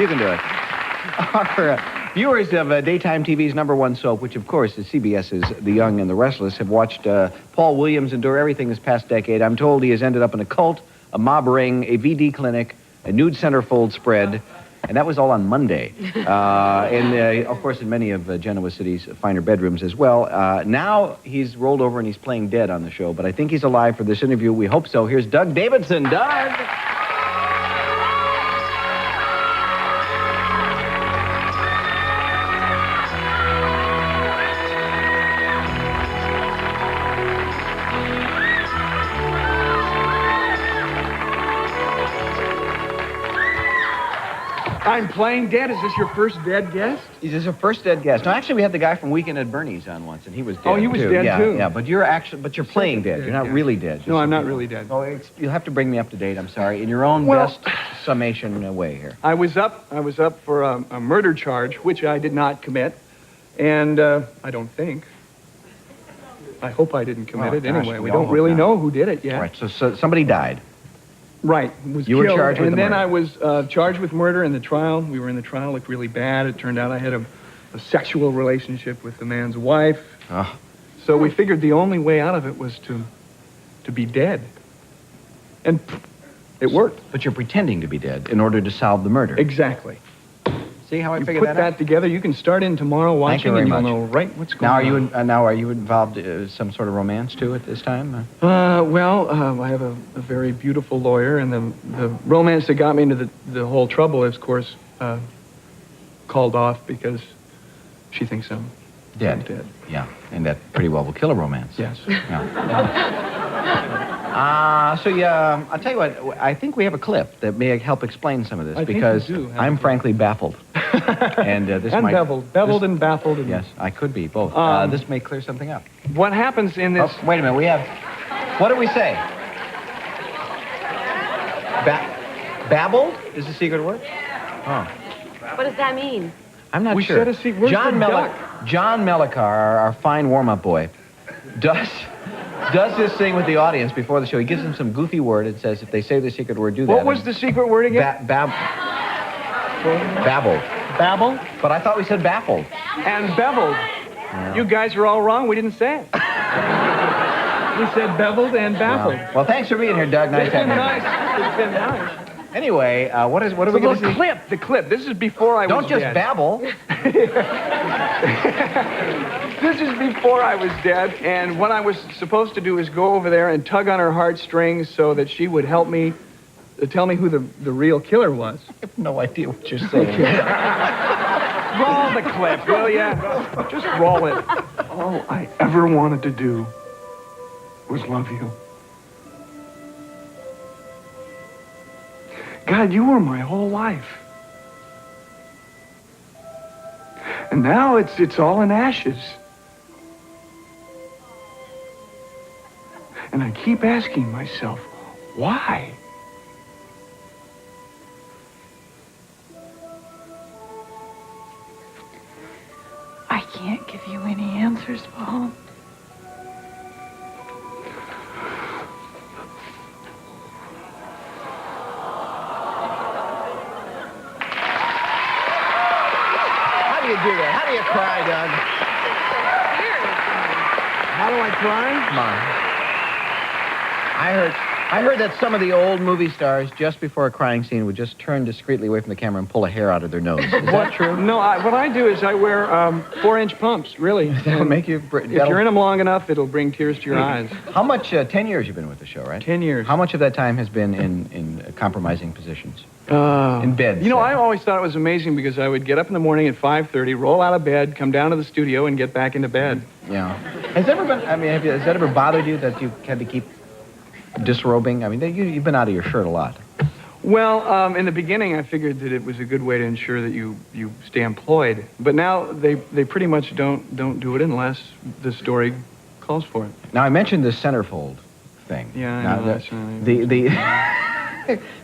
You can do it. Our viewers of daytime TV's #1 soap, which of course is CBS's The Young and the Restless, have watched Paul Williams endure everything this past decade. I'm told he has ended up in a cult, a mob ring, a VD clinic, a nude centerfold spread, and that was all on Monday. And of course in many of Genoa City's finer bedrooms as well. Now he's rolled over and he's playing dead on the show, but I think he's alive for this interview. We hope so. Here's Doug Davidson. Doug! I'm playing dead. Is this your first dead guest? This is your first dead guest. No, actually, we had the guy from Weekend at Bernie's on once, and he was dead. Oh, he was too. dead too. Yeah, but you're playing dead. You're not really dead. No, I'm not really dead. Oh, you'll have to bring me up to date. I'm sorry, in your own best summation way here. I was up for a murder charge, which I did not commit, and I don't think. I hope I didn't commit it anyway. We don't really know who did it yet. Right. So somebody died. Right, was you killed, were charged with and then murder. I was charged with murder in the trial. We were in the trial, looked really bad. It turned out I had a sexual relationship with the man's wife. Oh. So we figured the only way out of it was to be dead. And it worked. But you're pretending to be dead in order to solve the murder. Exactly. See how I You figured put that together. You can start in tomorrow watching, and you'll know right what's going on. Now, are you involved in some sort of romance too at this time? Well, I have a very beautiful lawyer, and the romance that got me into the whole trouble is, of course, called off because she thinks I'm dead. Yeah, and that pretty well will kill a romance. Yes. Yeah. I'll tell you what, I think we have a clip that may help explain some of this, because I'm frankly baffled. And this and might... beveled and baffled. And yes, I could be, both. This may clear something up. What happens in this... Oh, wait a minute, we have... What do we say? Babbled is the secret word? Oh. What does that mean? I'm not sure. We said a secret word. John Mellicar, our fine warm-up boy, does this thing with the audience before the show. He gives them some goofy word and says, if they say the secret word, do that. What was the secret word again? Babbled. Babbled? But I thought we said baffled. And beveled. Yeah. You guys are all wrong. We didn't say it. We said beveled and baffled. Wow. Well, thanks for being here, Doug. Nice having you. It's been nice. Anyway, what are we going to see? The clip. This is before I was dead. Don't just babble. This is before I was dead, and what I was supposed to do is go over there and tug on her heartstrings so that she would help me, tell me who the real killer was. I have no idea what you're saying. Roll the clip, will ya? Just roll it. All I ever wanted to do was love you. God, you were my whole life. And now it's all in ashes. And I keep asking myself, why? I can't give you any answers, Paul. How do you do that? How do you cry, Doug? How do I cry? Come on. I heard that some of the old movie stars, just before a crying scene, would just turn discreetly away from the camera and pull a hair out of their nose. Is that true? No, what I do is I wear 4-inch pumps, really. That'll make you... If you're in them long enough, it'll bring tears to your eyes. How much... 10 years you've been with the show, right? 10 years. How much of that time has been in compromising positions? In bed, You know, I always thought it was amazing because I would get up in the morning at 5:30, roll out of bed, come down to the studio, and get back into bed. Yeah. Has that ever bothered you that you had to keep disrobing? I mean, you've been out of your shirt a lot. Well, in the beginning, I figured that it was a good way to ensure that you stay employed. But now they pretty much don't do it unless the story calls for it. Now, I mentioned the centerfold thing. Yeah, I know.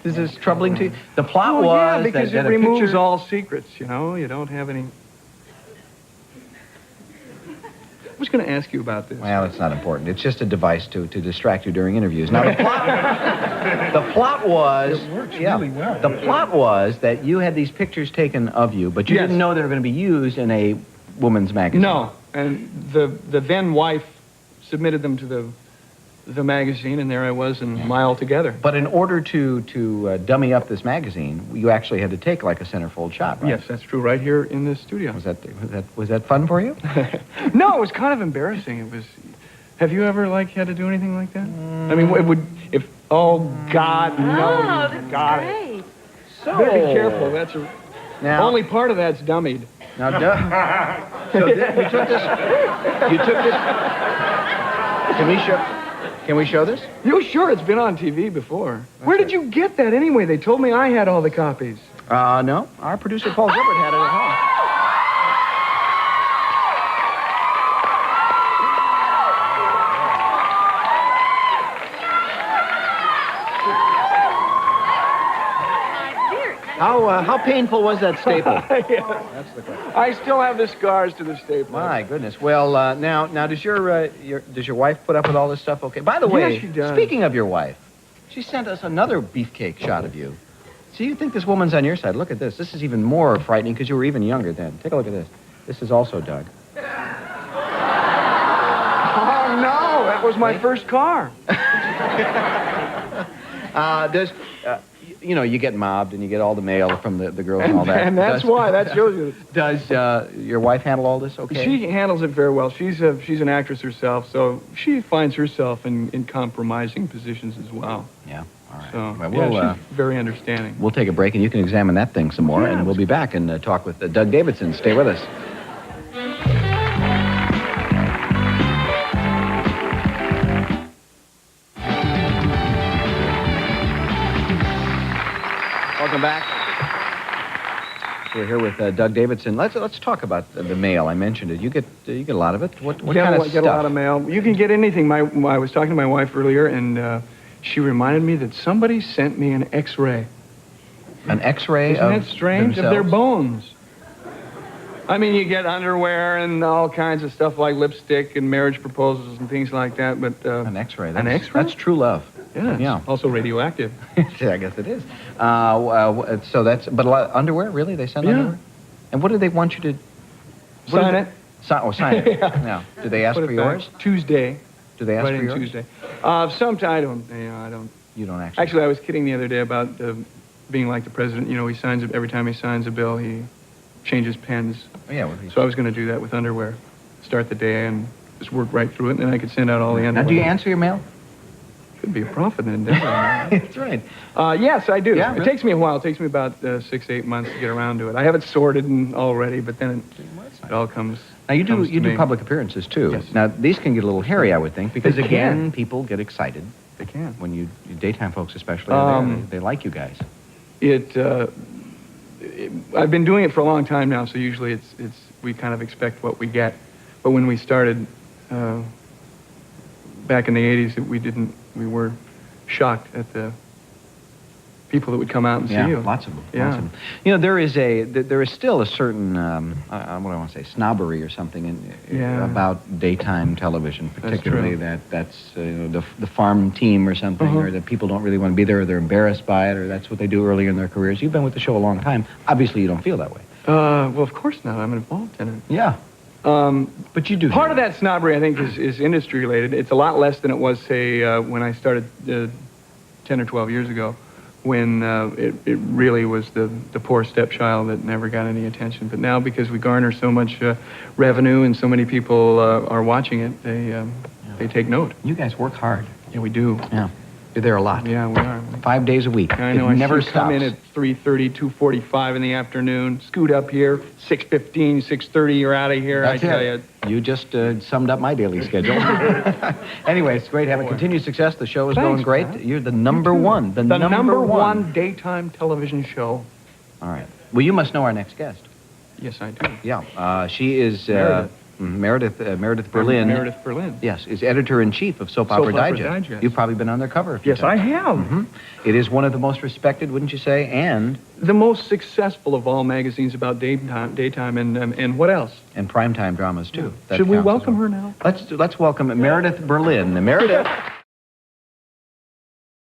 This is troubling to you. The plot was yeah, because that it removes all secrets. You know, you don't have any. was going to ask you about this. Well, it's not important. It's just a device to distract you during interviews. Now, the plot was... It works really well. The plot was that you had these pictures taken of you, but you Yes. didn't know they were going to be used in a woman's magazine. No, and the then wife submitted them to the magazine, and there I was in my altogether. But in order to dummy up this magazine, you actually had to take like a centerfold shot, right? Yes, that's true, right here in this studio. Was that fun for you? No, it was kind of embarrassing. It was. Have you ever had to do anything like that? I mean, it would. If oh God, no, Oh, you this got is it. great. So Better be careful. That's now. only part of that's dummied. Now, so you took this. You took this. Can we show this? You sure it's been on TV before? Where did you get that anyway? They told me I had all the copies. No. Our producer Paul Gilbert had it at home. How painful was that staple? Yeah. That's the question. I still have the scars to the staple. My goodness. Well, now does your wife put up with all this stuff? Okay. By the way, Yes, she does. speaking of your wife, she sent us another beefcake shot of you. So you think this woman's on your side? Look at this. This is even more frightening because you were even younger then. Take a look at this. This is also Doug. Oh no, that was my first car. You get mobbed and you get all the mail from the girls and all that. And that's why. That shows you. Does your wife handle all this okay? She handles it very well. She's an actress herself, so she finds herself in compromising positions as well. Yeah. All right. So Well, she's very understanding. we'll take a break and you can examine that thing some more, Yeah. and we'll be back and talk with Doug Davidson. Stay with us. Welcome back. We're here with Doug Davidson. Let's talk about the mail. I mentioned it. You get a lot of it. What kind of get stuff? a lot of mail. You can get anything. I was talking to my wife earlier, and she reminded me that somebody sent me an X-ray. An X-ray Isn't that strange? Of their bones. I mean, you get underwear and all kinds of stuff like lipstick and marriage proposals and things like that, but... An X-ray. An X-ray? That's true love. Yeah, Yeah. it's also radioactive. Yeah, I guess it is. So that's... But a lot of underwear, really? They send Yeah. underwear? And what do they want you to... Sign it. Sign it. Yeah. Yeah. Do they ask Put for it back. yours? Tuesday. Do they ask Right for in yours? Tuesday. Sometimes I don't. You don't actually. Actually, I was kidding the other day about being like the president. You know, he signs every time he signs a bill, he changes pens. Yeah. Well, So I was going to do that with underwear. Start the day and just work right through it, and then I could send out all the now, underwear. do you answer your mail? Could be a profit endeavor. That's right. Yes, I do. Yeah, It really? takes me a while. It takes me about 6-8 months to get around to it. I have it sorted already, but then it all comes. Now you comes to do me. public appearances too. Yes. Now these can get a little hairy, I would think, because They again, can. people get excited They can. when you daytime folks especially. They like you guys. I've been doing it for a long time now, so usually we kind of expect what we get. But when we started back in the 80s, we were shocked at the people that would come out and see you. Lots of them. Yeah. Lots of them. You know, there is still a certain what do I want to say, snobbery or something Yeah. about daytime television, particularly true. that's the farm team or something, or that people don't really want to be there, or they're embarrassed by it, or that's what they do earlier in their careers. You've been with the show a long time. Obviously, you don't feel that way. Well, of course not. I'm involved in it. Yeah. But you do. Part of that snobbery, I think, is industry related. It's a lot less than it was, say, when I started 10 or 12 years ago, when it really was the poor stepchild that never got any attention. But now, because we garner so much revenue and so many people are watching it, they take note. You guys work hard. Yeah, we do. Yeah. You're there a lot. Yeah, we are. 5 days a week. I know. It never I see you come stops. in at 3:30, 2:45 in the afternoon, scoot up here, 6:15, 6:30, you're out of here. That's I tell it. you. You just summed up my daily schedule. Anyway, it's great having continued success. The show is Thanks, going great. Pat. You're the number one. The number one daytime television show. All right. Well, you must know our next guest. Yes, I do. Yeah. She is Meredith. Meredith Berlin. Meredith Berlin. Yes, is editor-in-chief of Soap Opera Digest. Digest. You've probably been on their cover a few Yes, times. I have. It is one of the most respected, wouldn't you say? And The most successful of all magazines about daytime and what else? primetime dramas too. That Should we counts as welcome well. her now? Let's welcome Meredith Berlin. Meredith.